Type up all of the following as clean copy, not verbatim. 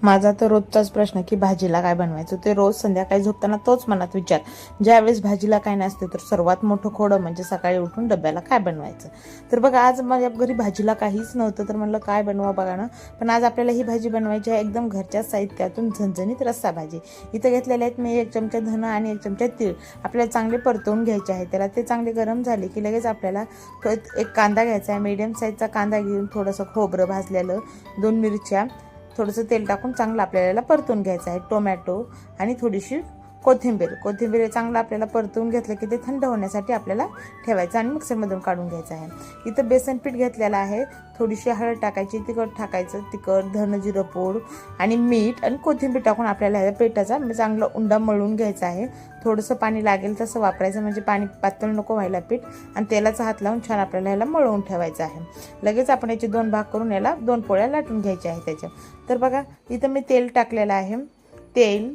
माझा तर रोजचाच प्रश्न की भाजीला काय बनवायचं. ते रोज संध्याकाळी झोपताना तोच मनात विचार. ज्यावेळेस भाजीला काय नसते तर सर्वात मोठं खोडं म्हणजे सकाळी उठून डब्याला काय बनवायचं. तर बघा आज माझ्या घरी भाजीला काहीच नव्हतं तर म्हणलं काय बनवा बघा ना. पण आज आपल्याला ही भाजी बनवायची आहे एकदम घरच्या साहित्यातून, झणझणीत रस्सा भाजी. इथं घेतलेले आहेत मी 1 चमचा धन आणि 1 चमचा तीळ. आपल्याला चांगले परतवून घ्यायचे आहे. त्याला ते चांगले गरम झाले की लगेच आपल्याला एक कांदा घ्यायचा आहे. मीडियम साईजचा कांदा घेऊन थोडंसं खोबरं भाजलेलं, 2 मिरच्या, थोडंसं तेल टाकून चांगलं आपल्याला परतून घ्यायचं आहे. टोमॅटो आणि थोडीशी कोथिंबीर चांगलं आपल्याला परतून घेतलं की ते थंड होण्यासाठी आपल्याला ठेवायचं आणि मिक्सरमधून काढून घ्यायचं आहे. इथं बेसन पीठ घेतलेलं आहे. थोडीशी हळद टाकायची, तिखट, धन जिरं पूड आणि मीठ आणि कोथिंबीर टाकून आपल्याला ह्या पिठाचा चांगला उंडा मळून घ्यायचा आहे. थोडंसं पाणी लागेल तसं वापरायचं म्हणजे पाणी पातळ नको व्हायला पीठ. आणि तेलाचा हात लावून छान आपल्याला ह्याला मळवून ठेवायचं आहे. लगेच आपण याचे 2 भाग करून याला 2 पोळ्या लाटून घ्यायच्या आहे त्याच्या. तर बघा इथं मी तेल टाकलेलं आहे. तेल,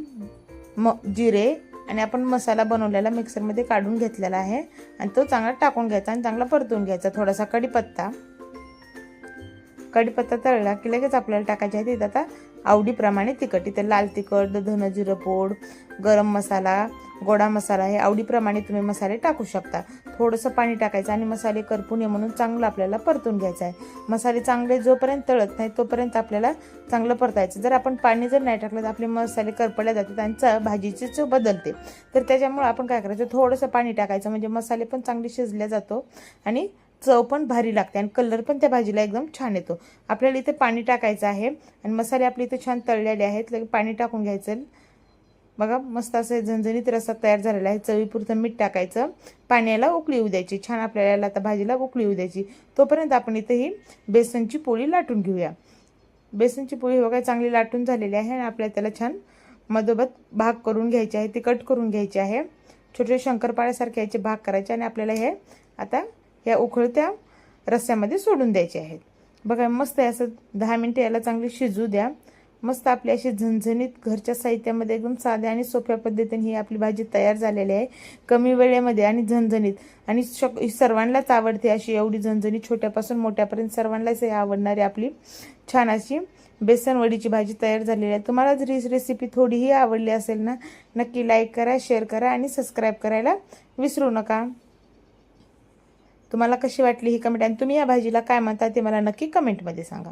जिरे आणि आपण मसाला बनवलेला मिक्सरमध्ये काढून घेतलेला आहे आणि तो चांगला टाकून घ्यायचा आणि चांगला परतून घ्यायचा. थोडासा कढीपत्ता तळला की लगेच आपल्याला टाकायचे आहे तिथं आता आवडीप्रमाणे तिखट. इथे लाल तिखट, धन जिरं पूड, गरम मसाला, गोडा मसाला हे आवडीप्रमाणे तुम्ही मसाले टाकू शकता. थोडंसं पाणी टाकायचं आणि मसाले करपू नये म्हणून चांगलं आपल्याला परतून घ्यायचं आहे. मसाले चांगले जोपर्यंत तळत नाही तोपर्यंत आपल्याला चांगलं परतायचं. जर आपण पाणी जर नाही टाकलं तर आपले मसाले करपले जातात आणि भाजीची चव बदलते. तर त्याच्यामुळे आपण काय करायचं, थोडंसं पाणी टाकायचं म्हणजे मसाले पण चांगले शिजले जातो आणि चव पण भारी लागते आणि कलर पण त्या भाजीला एकदम छान येतो. आपल्याला इथे पाणी टाकायचं आहे आणि मसाले आपले इथे छान तळलेले आहेत. लगेच पाणी टाकून घ्यायचं. बघा मस्त असं झणझणीत रस्सा तयार झालेला आहे. चवीपुरतं मीठ टाकायचं. पाण्याला उकळी येऊ द्यायची. छान आपल्याला आता भाजीला उकळी येऊ द्यायची. तोपर्यंत आपण इथे ही बेसनची पोळी लाटून घेऊया. बेसनची पोळी बघा चांगली लाटून झालेली आहे आणि आपल्याला त्याला छान मधोमध भाग करून घ्यायचे आहे. ते कट करून घ्यायचे आहे. छोटे शंकरपाळ्यासारखे याचे भाग करायचे आणि आपल्याला हे आता या उकळत्या रस्स्यामध्ये सोडून द्यायचे आहेत. बघा मस्त असं 10 मिनिटं याला चांगली शिजू द्या. मस्त आपली अशी झणझणीत घरच्या साहित्यामध्ये एकदम साध्या आणि सोप्या पद्धतीने ही आपली भाजी तयार झालेली आहे. कमी वेळेमध्ये आणि झणझणीत आणि सर्वांनाच आवडते अशी एवढी झणझणीत, छोट्यापासून मोठ्यापर्यंत सर्वांनाच आवडणारी आपली छान अशी बेसन वडीची भाजी तयार झालेली आहे. तुम्हाला जर ही रेसिपी थोडीही आवडली असेल ना, नक्की लाईक करा, शेअर करा आणि सबस्क्राईब करायला विसरू नका. तुम्हाला कशी वाटली ही कमेंट आणि तुम्ही या भाजीला काय म्हणता ते मला नक्की कमेंटमध्ये सांगा.